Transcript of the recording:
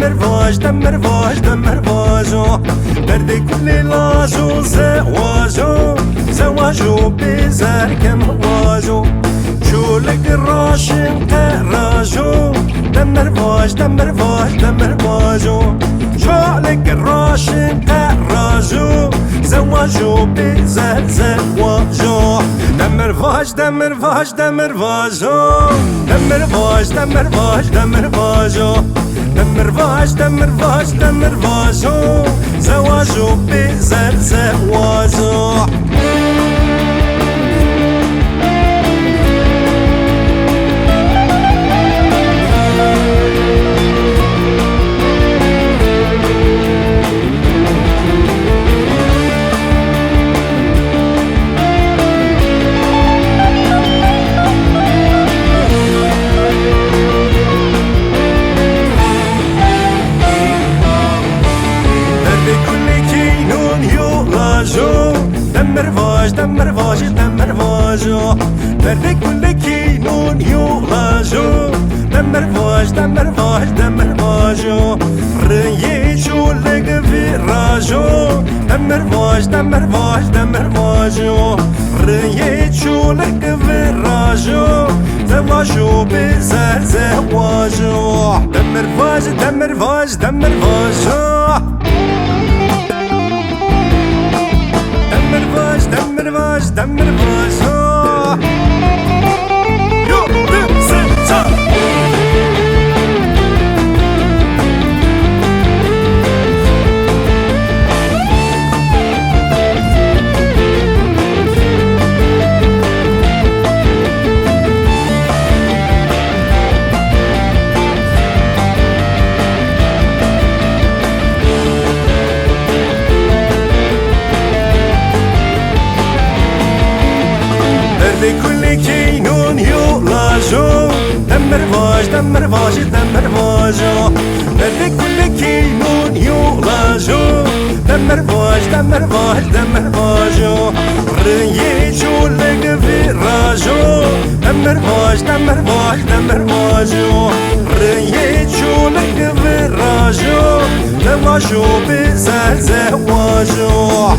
دمر فاج دمر فاج دمر فاجو دردي كل لاجو زواجو زواجو بزار كم واجو شو لك الراشن قراجو دمر فاج دمر فاج دمر فاجو شو لك الراشن قراجو زواجو بزار زواجو دمر فاج دمر فاج دمر فاجو دمر فاج دمر فاج دمر فاجو دمر فاج دمر فاج دمر فاجو زواجو بزر زواجو دمر فاج دمر فاج دمر فاجو دردي كل كينون يولاجو دمر فاج دمر فاج دمر فاجو ريجو لك في راجو دمر فاج دمر فاج دمر فاجو ريجو لك في راجو زواجو بزار زواجو دمر فاج دمر فاج دمر فاجو دمر فاج دمر فاج دمر فاجو كل كينون يولاجو دمر فاج دمر فاج دمر فاجو دردي كل كينون يولاجو دمر فاج دمر فاج دمر فاجو ريجو لك في راجو دمر فاج دمر فاج دمر فاجو ريجو لك في راجو زواجو بزار زواجو